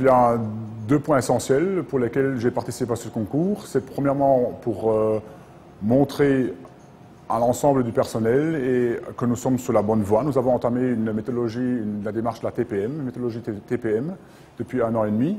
y a deux points essentiels pour lesquels j'ai participé à ce concours. C'est premièrement pour montrer à l'ensemble du personnel et que nous sommes sur la bonne voie. Nous avons entamé une méthodologie, la démarche de la TPM, une méthodologie TPM, depuis 1 an et demi.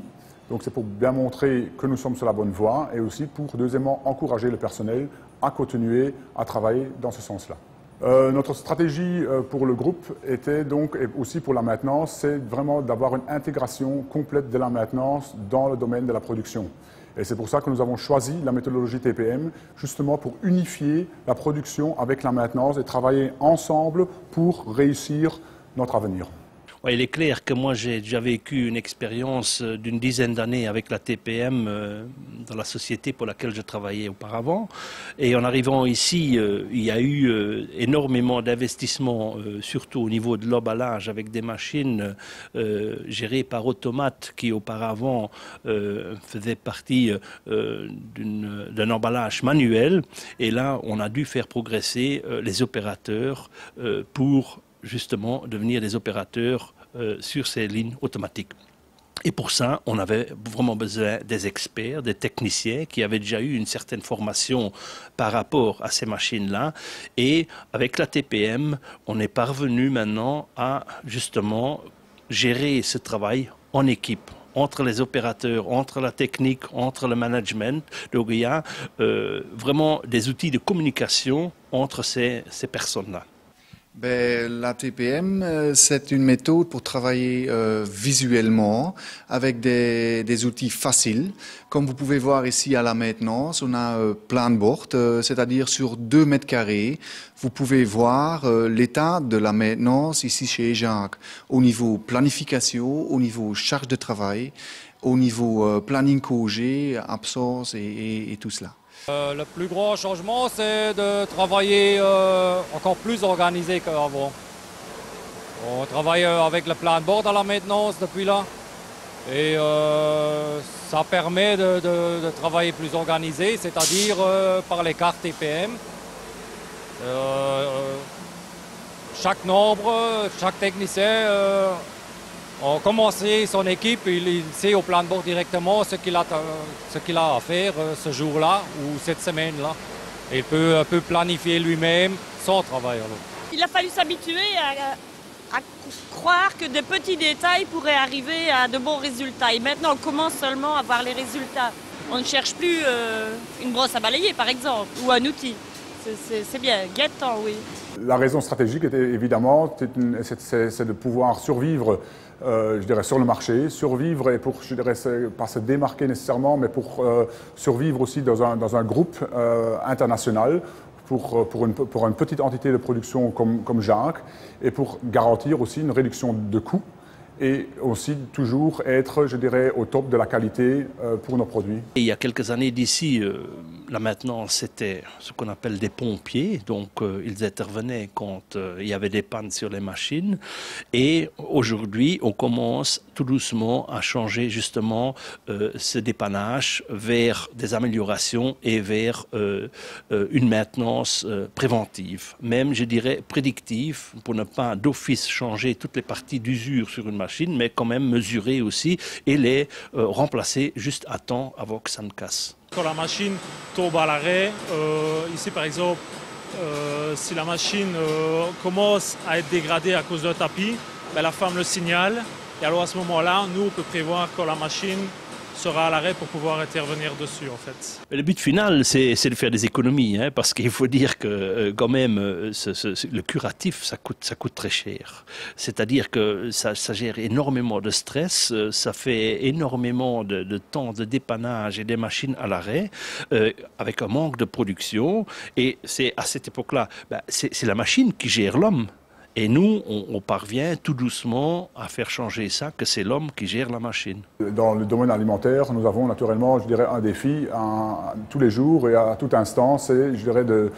Donc c'est pour bien montrer que nous sommes sur la bonne voie et aussi pour, deuxièmement, encourager le personnel à continuer à travailler dans ce sens-là. Notre stratégie pour le groupe était donc, et aussi pour la maintenance, c'est vraiment d'avoir une intégration complète de la maintenance dans le domaine de la production. Et c'est pour ça que nous avons choisi la méthodologie TPM, justement pour unifier la production avec la maintenance et travailler ensemble pour réussir notre avenir. Ouais, il est clair que moi j'ai déjà vécu une expérience d'une dizaine d'années avec la TPM dans la société pour laquelle je travaillais auparavant. Et en arrivant ici, il y a eu énormément d'investissements, surtout au niveau de l'emballage avec des machines gérées par automates qui auparavant faisaient partie d'un emballage manuel. Et là, on a dû faire progresser les opérateurs pour justement devenir des opérateurs sur ces lignes automatiques. Et pour ça, on avait vraiment besoin des experts, des techniciens qui avaient déjà eu une certaine formation par rapport à ces machines-là. Et avec la TPM, on est parvenu maintenant à justement gérer ce travail en équipe, entre les opérateurs, entre la technique, entre le management. Donc il y a vraiment des outils de communication entre ces personnes-là. Ben, la TPM, c'est une méthode pour travailler visuellement avec des outils faciles. Comme vous pouvez voir ici à la maintenance, on a plan de bord, c'est-à-dire sur 2 mètres carrés. Vous pouvez voir l'état de la maintenance ici chez Jacques au niveau planification, au niveau charge de travail, au niveau planning cogé, absence et tout cela. Le plus gros changement, c'est de travailler encore plus organisé qu'avant. On travaille avec le plan de bord à la maintenance depuis là. Et ça permet de travailler plus organisé, c'est-à-dire par les cartes TPM. Chaque nombre, chaque technicien a commencé son équipe, il sait au plan de bord directement ce qu'il a à faire ce jour-là ou cette semaine-là. Il peut planifier lui-même son travail. Alors. Il a fallu s'habituer à croire que de petits détails pourraient arriver à de bons résultats. Et maintenant, on commence seulement à voir les résultats. On ne cherche plus une brosse à balayer, par exemple, ou un outil. C'est bien, guettant, oui. La raison stratégique était évidemment, c'est de pouvoir survivre, je dirais, sur le marché, survivre et pour, je dirais, pas se démarquer nécessairement, mais pour survivre aussi dans un groupe international, pour une petite entité de production comme Jacques, et pour garantir aussi une réduction de coûts et aussi toujours être, je dirais, au top de la qualité pour nos produits. Il y a quelques années d'ici, la maintenance, c'était ce qu'on appelle des pompiers. Donc, ils intervenaient quand il y avait des pannes sur les machines. Et aujourd'hui, on commence tout doucement à changer justement ce dépannage vers des améliorations et vers une maintenance préventive. Même, je dirais, prédictive, pour ne pas d'office changer toutes les parties d'usure sur une machine, mais quand même mesurer aussi et les remplacer juste à temps avant que ça ne casse. Quand la machine tombe à l'arrêt, ici par exemple, si la machine commence à être dégradée à cause d'un tapis, ben, la femme le signale et alors à ce moment-là, nous on peut prévoir quand la machine sera à l'arrêt pour pouvoir intervenir dessus en fait. Le but final, c'est de faire des économies, hein, parce qu'il faut dire que quand même, le curatif, ça coûte très cher. C'est-à-dire que ça gère énormément de stress, ça fait énormément de temps de dépannage et des machines à l'arrêt, avec un manque de production. Et c'est à cette époque-là, ben, c'est la machine qui gère l'homme. Et nous, on parvient tout doucement à faire changer ça, que c'est l'homme qui gère la machine. Dans le domaine alimentaire, nous avons naturellement, je dirais, un défi tous les jours et à tout instant, c'est, je dirais, de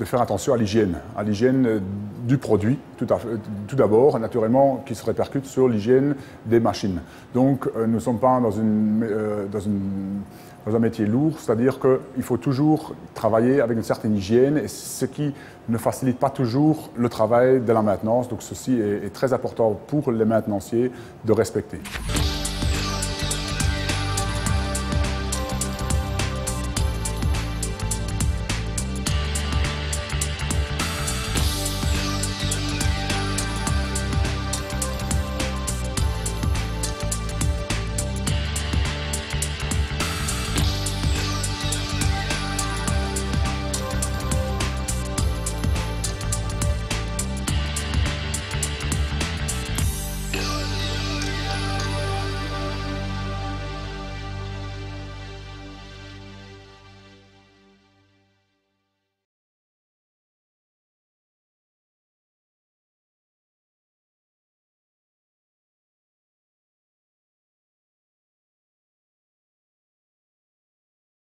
faire attention à l'hygiène du produit, tout d'abord, naturellement, qui se répercute sur l'hygiène des machines. Donc, nous ne sommes pas dans un métier lourd, c'est-à-dire qu'il faut toujours travailler avec une certaine hygiène, et ce qui ne facilite pas toujours le travail de la maintenance. Donc ceci est très important pour les maintenanciers de respecter.